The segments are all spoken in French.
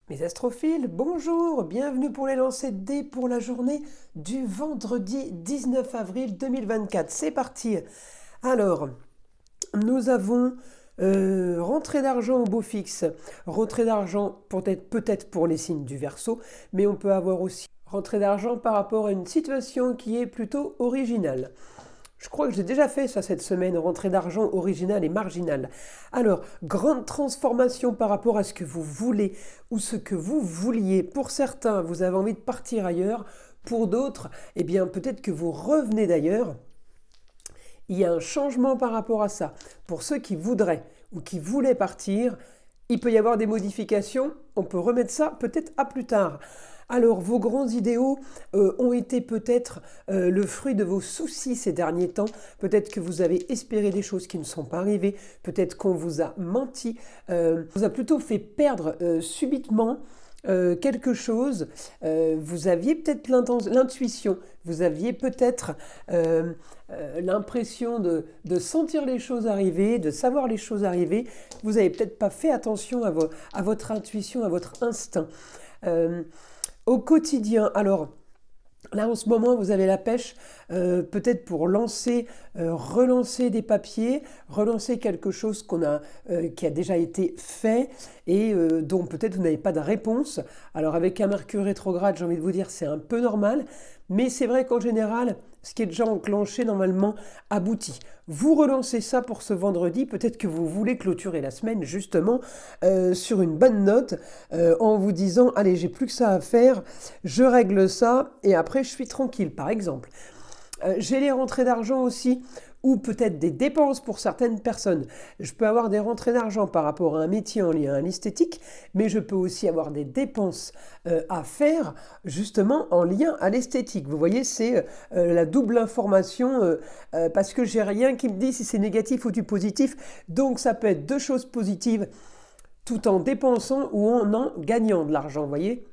Mes astrophiles, bonjour, bienvenue pour les lancers de dés pour la journée du vendredi 19 avril 2024. C'est parti. Alors, nous avons rentrée d'argent au beau fixe, rentrée d'argent peut-être pour les signes du Verseau, mais on peut avoir aussi rentrée d'argent par rapport à une situation qui est plutôt originale. Je crois que j'ai déjà fait ça cette semaine, rentrée d'argent originale et marginale. Alors, grande transformation par rapport à ce que vous voulez ou ce que vous vouliez. Pour certains, vous avez envie de partir ailleurs. Pour d'autres, eh bien, peut-être que vous revenez d'ailleurs. Il y a un changement par rapport à ça. Pour ceux qui voudraient ou qui voulaient partir, il peut y avoir des modifications. On peut remettre ça peut-être à plus tard. Alors, vos grands idéaux ont été peut-être le fruit de vos soucis ces derniers temps. Peut-être que vous avez espéré des choses qui ne sont pas arrivées. Peut-être qu'on vous a menti. Vous a plutôt fait perdre subitement quelque chose. Vous aviez peut-être l'intuition. Vous aviez peut-être l'impression de sentir les choses arriver, de savoir les choses arriver. Vous n'avez peut-être pas fait attention à votre intuition, à votre instinct. Au quotidien, alors là en ce moment vous avez la pêche, peut-être pour relancer des papiers, relancer quelque chose qui a déjà été fait et dont peut-être vous n'avez pas de réponse. Alors avec un Mercure rétrograde, j'ai envie de vous dire c'est un peu normal, mais c'est vrai qu'en général, ce qui est déjà enclenché normalement aboutit. Vous relancez ça pour ce vendredi, peut-être que vous voulez clôturer la semaine justement sur une bonne note en vous disant allez j'ai plus que ça à faire, je règle ça et après je suis tranquille par exemple. J'ai les rentrées d'argent aussi, ou peut-être des dépenses pour certaines personnes. Je peux avoir des rentrées d'argent par rapport à un métier en lien à l'esthétique, mais je peux aussi avoir des dépenses à faire justement en lien à l'esthétique. Vous voyez, c'est la double information parce que j'ai rien qui me dit si c'est négatif ou du positif. Donc ça peut être deux choses positives tout en dépensant ou en gagnant de l'argent, vous voyez.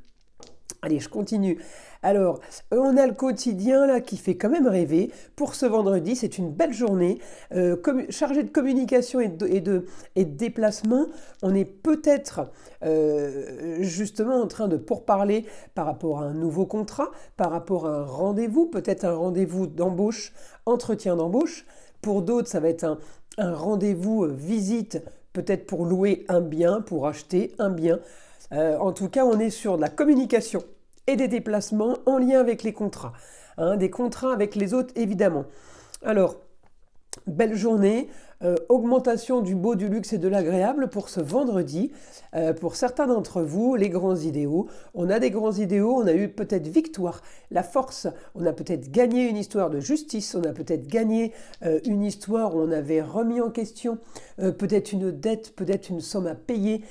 Allez, je continue. Alors, on a le quotidien là qui fait quand même rêver. Pour ce vendredi, c'est une belle journée, chargée de communication et de déplacement. On est peut-être justement en train de pourparler par rapport à un nouveau contrat, par rapport à un rendez-vous, peut-être un rendez-vous d'embauche, entretien d'embauche. Pour d'autres, ça va être un rendez-vous visite, peut-être pour louer un bien, pour acheter un bien. En tout cas, on est sur de la communication et des déplacements en lien avec les contrats. Des contrats avec les autres, évidemment. Alors, belle journée, augmentation du beau, du luxe et de l'agréable pour ce vendredi. Pour certains d'entre vous, les grands idéaux. On a des grands idéaux, on a eu peut-être victoire, la force, on a peut-être gagné une histoire de justice, on a peut-être gagné une histoire où on avait remis en question peut-être une dette, peut-être une somme à payer.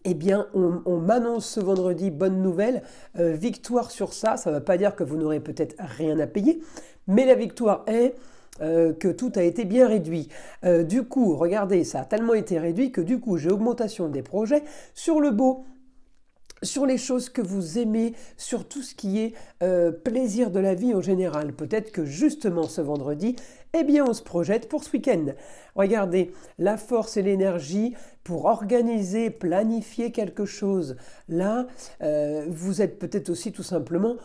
Eh bien, on m'annonce ce vendredi, bonne nouvelle, victoire sur ça. Ça ne veut pas dire que vous n'aurez peut-être rien à payer, mais la victoire est que tout a été bien réduit. Du coup, regardez, ça a tellement été réduit que du coup, j'ai augmentation des projets sur le beau, sur les choses que vous aimez, sur tout ce qui est plaisir de la vie en général. Peut-être que justement ce vendredi, eh bien on se projette pour ce week-end. Regardez, la force et l'énergie pour organiser, planifier quelque chose. Là, vous êtes peut-être aussi tout simplement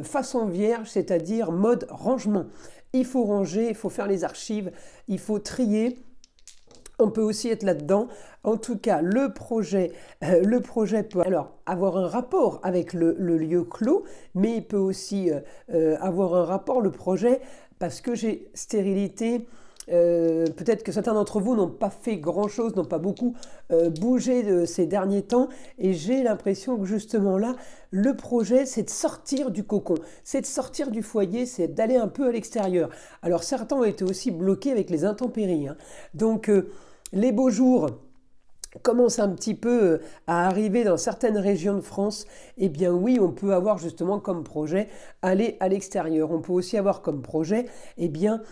façon vierge, c'est-à-dire mode rangement. Il faut ranger, il faut faire les archives, il faut trier. On peut aussi être là-dedans. En tout cas, le projet peut alors avoir un rapport avec le lieu clos, mais il peut aussi avoir un rapport, le projet, parce que j'ai stérilité. Peut-être que certains d'entre vous n'ont pas fait grand-chose, n'ont pas beaucoup bougé ces derniers temps, et j'ai l'impression que justement là, le projet, c'est de sortir du cocon, c'est de sortir du foyer, c'est d'aller un peu à l'extérieur. Alors certains ont été aussi bloqués avec les intempéries, donc les beaux jours commence un petit peu à arriver dans certaines régions de France, eh bien oui, on peut avoir justement comme projet aller à l'extérieur. On peut aussi avoir comme projet, eh bien,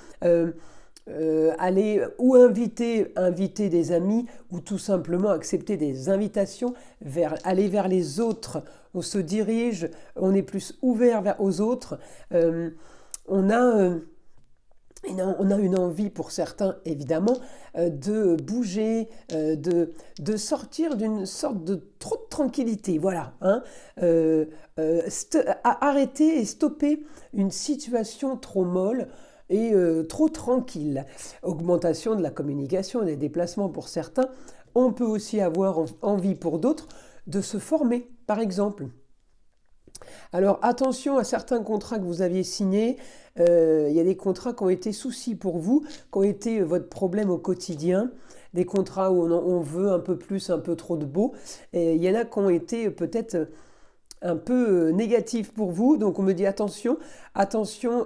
aller ou inviter des amis ou tout simplement accepter des invitations, aller vers les autres. On se dirige, on est plus ouvert aux autres. On a Et on a une envie pour certains, évidemment, de bouger, de sortir d'une sorte de trop de tranquillité. Voilà, hein. Arrêter et stopper une situation trop molle et trop tranquille. Augmentation de la communication et des déplacements pour certains. On peut aussi avoir envie pour d'autres de se former, par exemple. Alors attention à certains contrats que vous aviez signés. Il y a des contrats qui ont été soucis pour vous, qui ont été votre problème au quotidien. Des contrats où on veut un peu plus, un peu trop de beau. Et il y en a qui ont été peut-être un peu négatif pour vous. Donc on me dit attention,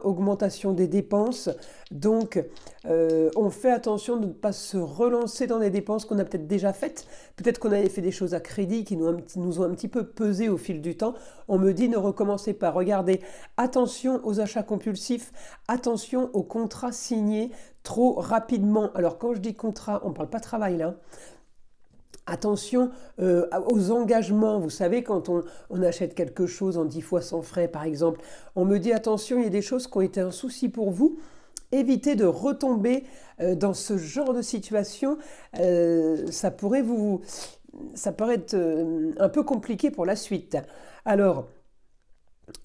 augmentation des dépenses. Donc on fait attention de ne pas se relancer dans des dépenses qu'on a peut-être déjà faites. Peut-être qu'on avait fait des choses à crédit qui nous ont un petit peu pesé au fil du temps. On me dit ne recommencez pas. Regardez, attention aux achats compulsifs, attention aux contrats signés trop rapidement. Alors quand je dis contrat, on ne parle pas travail là. Attention aux engagements. Vous savez, quand on achète quelque chose en 10 fois sans frais, par exemple, on me dit attention, il y a des choses qui ont été un souci pour vous. Évitez de retomber dans ce genre de situation. Ça pourrait être un peu compliqué pour la suite. Alors,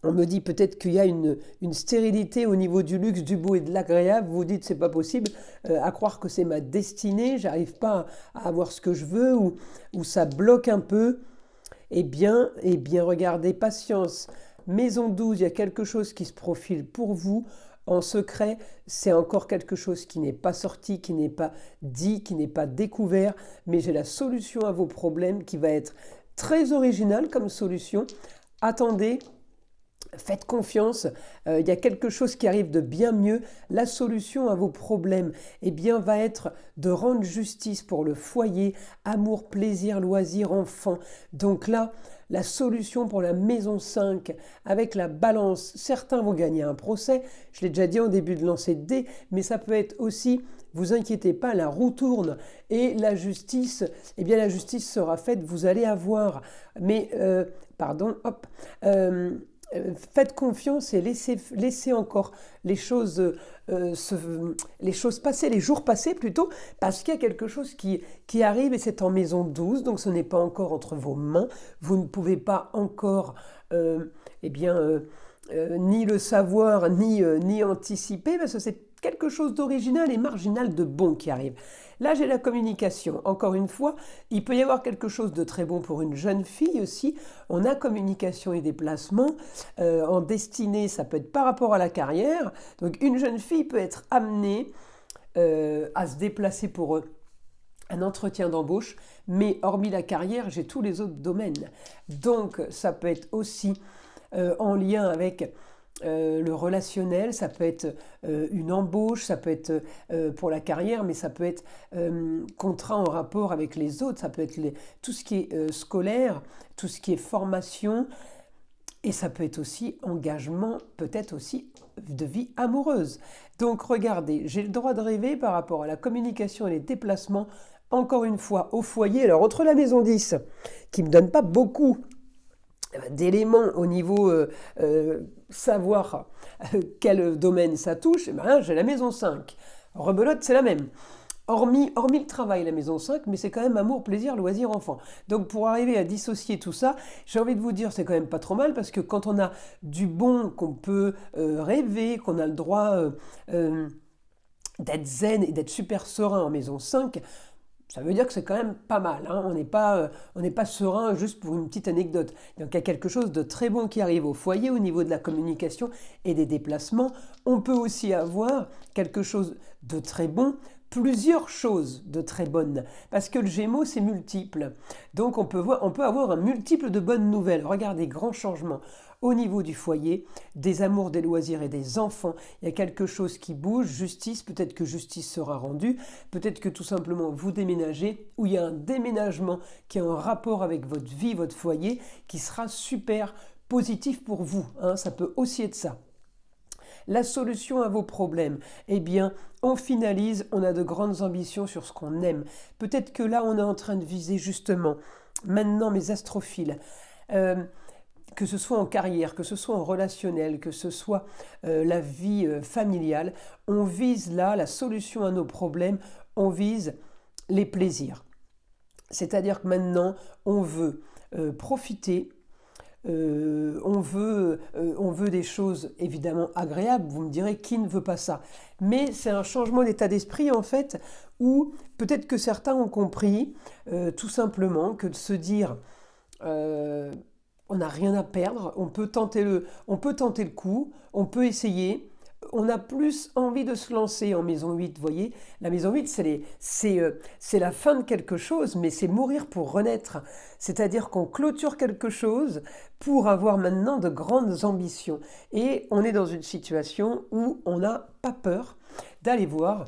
on me dit peut-être qu'il y a une stérilité au niveau du luxe, du beau et de l'agréable. Vous dites c'est pas possible, à croire que c'est ma destinée, j'arrive pas à avoir ce que je veux ou ça bloque un peu. Eh bien, regardez, patience. Maison 12, il y a quelque chose qui se profile pour vous. En secret, c'est encore quelque chose qui n'est pas sorti, qui n'est pas dit, qui n'est pas découvert. Mais j'ai la solution à vos problèmes qui va être très originale comme solution. Attendez. Faites confiance, il y a quelque chose qui arrive de bien mieux. La solution à vos problèmes va être de rendre justice pour le foyer, amour, plaisir, loisir, enfant. Donc là, la solution pour la maison 5, avec la balance, certains vont gagner un procès, je l'ai déjà dit en début de lancer de dés, mais ça peut être aussi, vous inquiétez pas, la roue tourne et la justice, la justice sera faite, vous allez avoir, faites confiance et laissez encore les choses passer, les jours passer plutôt, parce qu'il y a quelque chose qui arrive et c'est en maison 12, donc ce n'est pas encore entre vos mains. Vous ne pouvez pas encore ni le savoir, ni anticiper, parce que c'est quelque chose d'original et marginal de bon qui arrive. Là, j'ai la communication. Encore une fois, il peut y avoir quelque chose de très bon pour une jeune fille aussi. On a communication et déplacement. En destinée, ça peut être par rapport à la carrière. Donc, une jeune fille peut être amenée à se déplacer pour un entretien d'embauche. Mais hormis la carrière, j'ai tous les autres domaines. Donc, ça peut être aussi en lien avec le relationnel, ça peut être une embauche, ça peut être pour la carrière, mais ça peut être contrat en rapport avec les autres, ça peut être tout ce qui est scolaire, tout ce qui est formation, et ça peut être aussi engagement, peut-être aussi de vie amoureuse. Donc regardez, j'ai le droit de rêver par rapport à la communication et les déplacements, encore une fois au foyer. Alors entre la maison 10, qui ne me donne pas beaucoup d'éléments au niveau savoir quel domaine ça touche, j'ai la maison 5. Rebelote, c'est la même. Hormis le travail, la maison 5, mais c'est quand même amour, plaisir, loisir, enfant. Donc pour arriver à dissocier tout ça, j'ai envie de vous dire, c'est quand même pas trop mal, parce que quand on a du bon, qu'on peut rêver, qu'on a le droit d'être zen et d'être super serein en maison 5, ça veut dire que c'est quand même pas mal. Hein. On n'est pas serein juste pour une petite anecdote. Donc il y a quelque chose de très bon qui arrive au foyer au niveau de la communication et des déplacements. On peut aussi avoir quelque chose de très bon, plusieurs choses de très bonnes. Parce que le Gémeaux, c'est multiple. Donc on peut avoir un multiple de bonnes nouvelles. Regardez, grand changement. Au niveau du foyer, des amours, des loisirs et des enfants, il y a quelque chose qui bouge, justice, peut-être que justice sera rendue, peut-être que tout simplement vous déménagez, ou il y a un déménagement qui est en rapport avec votre vie, votre foyer, qui sera super positif pour vous. Hein, ça peut aussi être ça. La solution à vos problèmes, on finalise, on a de grandes ambitions sur ce qu'on aime. Peut-être que là, on est en train de viser justement, maintenant mes astrophiles, que ce soit en carrière, que ce soit en relationnel, que ce soit la vie familiale, on vise là la solution à nos problèmes, on vise les plaisirs. C'est-à-dire que maintenant, on veut profiter, on veut des choses évidemment agréables. Vous me direz, qui ne veut pas ça? Mais c'est un changement d'état d'esprit en fait, où peut-être que certains ont compris tout simplement que de se dire on n'a rien à perdre, on peut tenter le coup, on peut essayer. On a plus envie de se lancer en maison 8, vous voyez. La maison 8, c'est la fin de quelque chose, mais c'est mourir pour renaître. C'est-à-dire qu'on clôture quelque chose pour avoir maintenant de grandes ambitions. Et on est dans une situation où on n'a pas peur d'aller voir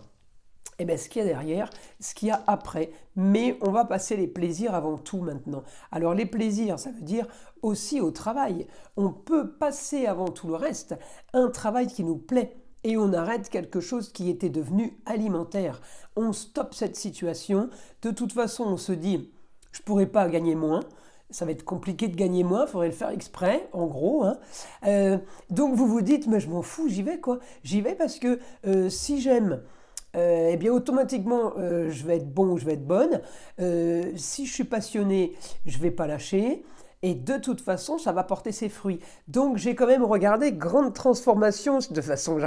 ce qu'il y a derrière, ce qu'il y a après. Mais on va passer les plaisirs avant tout maintenant. Alors les plaisirs, ça veut dire aussi au travail. On peut passer avant tout le reste un travail qui nous plaît et on arrête quelque chose qui était devenu alimentaire. On stoppe cette situation. De toute façon, on se dit, je ne pourrai pas gagner moins. Ça va être compliqué de gagner moins, il faudrait le faire exprès, en gros. Donc vous vous dites, mais je m'en fous, j'y vais quoi. J'y vais parce que si j'aime, automatiquement, je vais être bon ou je vais être bonne. Si je suis passionnée, je ne vais pas lâcher. Et de toute façon, ça va porter ses fruits. Donc j'ai quand même regardé grande transformation de façon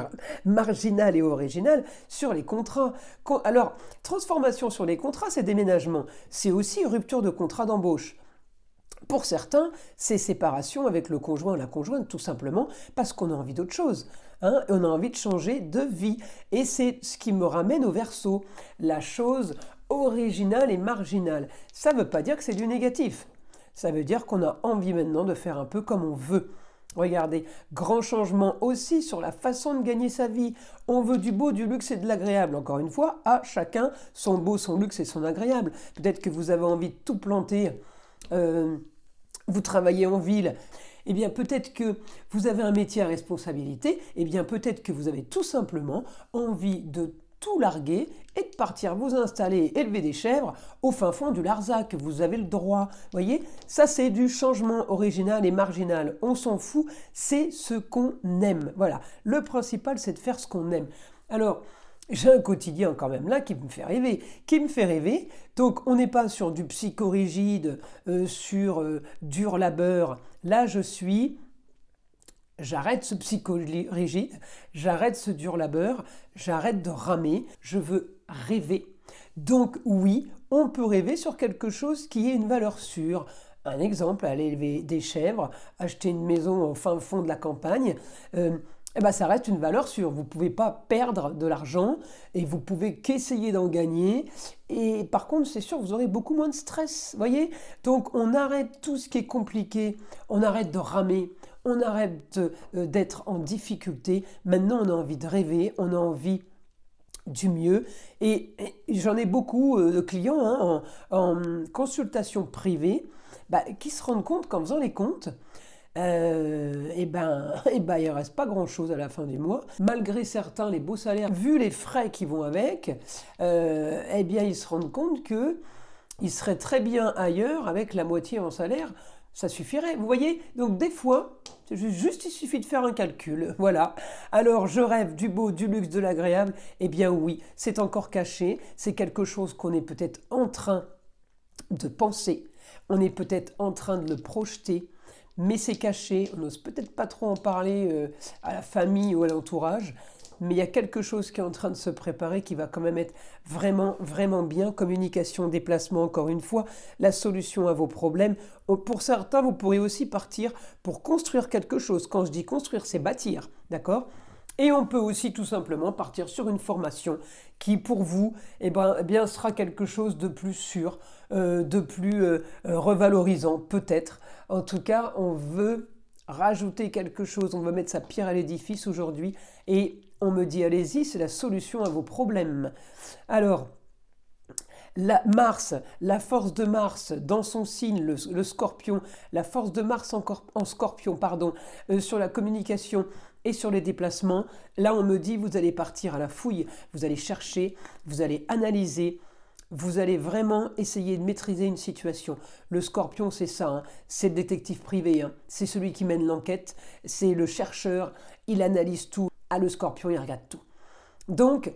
marginale et originale sur les contrats. Alors, transformation sur les contrats, c'est déménagement. C'est aussi rupture de contrat d'embauche. Pour certains, c'est séparation avec le conjoint ou la conjointe, tout simplement parce qu'on a envie d'autre chose. On a envie de changer de vie. Et c'est ce qui me ramène au Verseau. La chose originale et marginale. Ça ne veut pas dire que c'est du négatif. Ça veut dire qu'on a envie maintenant de faire un peu comme on veut. Regardez, grand changement aussi sur la façon de gagner sa vie. On veut du beau, du luxe et de l'agréable. Encore une fois, à chacun son beau, son luxe et son agréable. Peut-être que vous avez envie de tout planter. Vous travaillez en ville. Eh bien, peut-être que vous avez un métier à responsabilité. Eh bien, peut-être que vous avez tout simplement envie de tout larguer et de partir vous installer, élever des chèvres au fin fond du Larzac. Vous avez le droit. Voyez, ça c'est du changement original et marginal. On s'en fout, c'est ce qu'on aime. Voilà, le principal c'est de faire ce qu'on aime. Alors, j'ai un quotidien quand même là qui me fait rêver. Donc, on n'est pas sur du psychorigide, sur dur labeur. Là, j'arrête ce psychorigide, j'arrête ce dur labeur, j'arrête de ramer, je veux rêver. Donc oui, on peut rêver sur quelque chose qui ait une valeur sûre. Un exemple, aller élever des chèvres, acheter une maison au fin fond de la campagne, ça reste une valeur sûre. Vous ne pouvez pas perdre de l'argent et vous pouvez qu'essayer d'en gagner. Et par contre, c'est sûr, vous aurez beaucoup moins de stress, voyez. Donc on arrête tout ce qui est compliqué, on arrête de ramer. On arrête d'être en difficulté. Maintenant, on a envie de rêver, on a envie du mieux. Et j'en ai beaucoup de clients en consultation privée qui se rendent compte qu'en faisant les comptes, il ne reste pas grand-chose à la fin du mois. Malgré certains, les beaux salaires, vu les frais qui vont avec, ils se rendent compte qu'ils seraient très bien ailleurs avec la moitié en salaire. Ça suffirait, vous voyez. Donc des fois, juste il suffit de faire un calcul, voilà. Alors je rêve du beau, du luxe, de l'agréable. Eh bien oui, c'est encore caché, c'est quelque chose qu'on est peut-être en train de penser, on est peut-être en train de le projeter, mais c'est caché, on n'ose peut-être pas trop en parler à la famille ou à l'entourage. Mais il y a quelque chose qui est en train de se préparer qui va quand même être vraiment, vraiment bien. Communication, déplacement, encore une fois, la solution à vos problèmes. Pour certains, vous pourrez aussi partir pour construire quelque chose. Quand je dis construire, c'est bâtir, d'accord ? Et on peut aussi tout simplement partir sur une formation qui, pour vous, sera quelque chose de plus sûr, de plus revalorisant, peut-être. En tout cas, on veut rajouter quelque chose, on veut mettre sa pierre à l'édifice aujourd'hui et on me dit allez-y, c'est la solution à vos problèmes. Alors, la force de Mars dans son signe, le Scorpion, la force de Mars en Scorpion, sur la communication et sur les déplacements, là on me dit vous allez partir à la fouille, vous allez chercher, vous allez analyser, vous allez vraiment essayer de maîtriser une situation. Le Scorpion, c'est ça, hein, c'est le détective privé, hein, c'est celui qui mène l'enquête, c'est le chercheur, il analyse tout. Ah, le Scorpion, il regarde tout. Donc,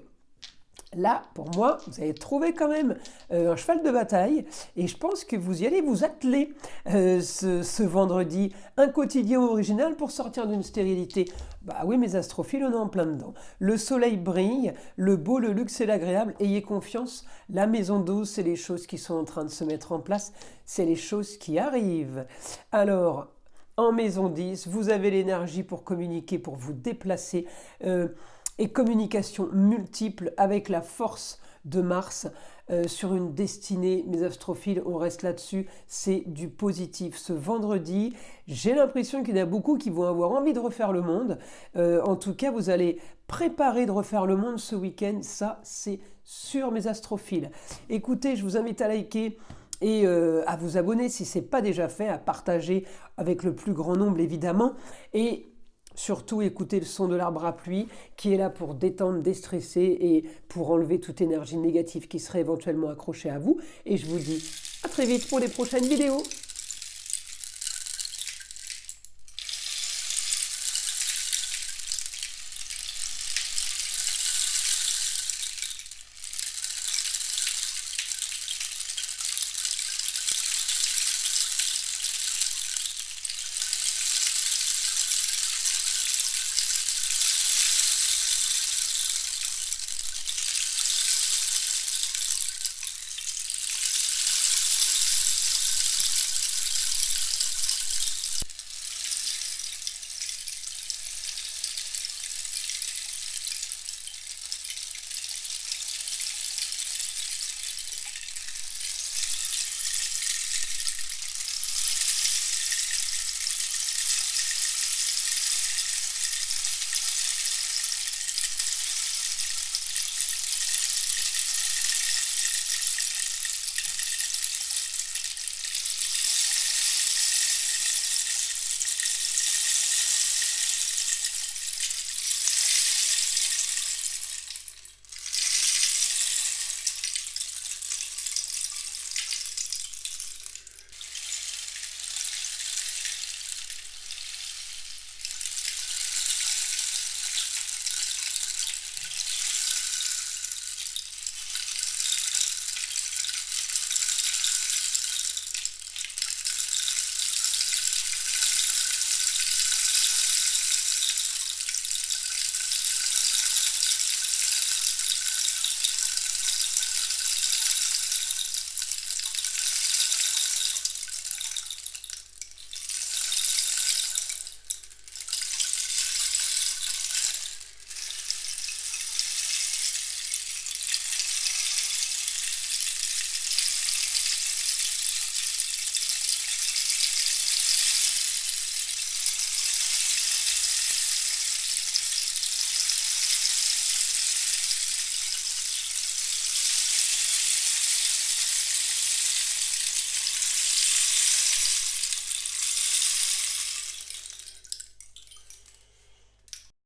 là, pour moi, vous avez trouvé quand même un cheval de bataille et je pense que vous y allez vous atteler ce vendredi. Un quotidien original pour sortir d'une stérilité. Bah oui, mes astrophiles, on est en plein dedans. Le soleil brille, le beau, le luxe et l'agréable. Ayez confiance, la maison 12, c'est les choses qui sont en train de se mettre en place. C'est les choses qui arrivent. Alors, en maison 10, vous avez l'énergie pour communiquer, pour vous déplacer. Et communication multiple avec la force de Mars sur une destinée. Mes astrophiles, on reste là-dessus, c'est du positif. Ce vendredi, j'ai l'impression qu'il y en a beaucoup qui vont avoir envie de refaire le monde. En tout cas, vous allez préparer de refaire le monde ce week-end, ça c'est sûr mes astrophiles. Écoutez, je vous invite à liker et à vous abonner si ce n'est pas déjà fait, à partager avec le plus grand nombre évidemment. Et surtout, écoutez le son de l'arbre à pluie qui est là pour détendre, déstresser et pour enlever toute énergie négative qui serait éventuellement accrochée à vous. Et je vous dis à très vite pour les prochaines vidéos.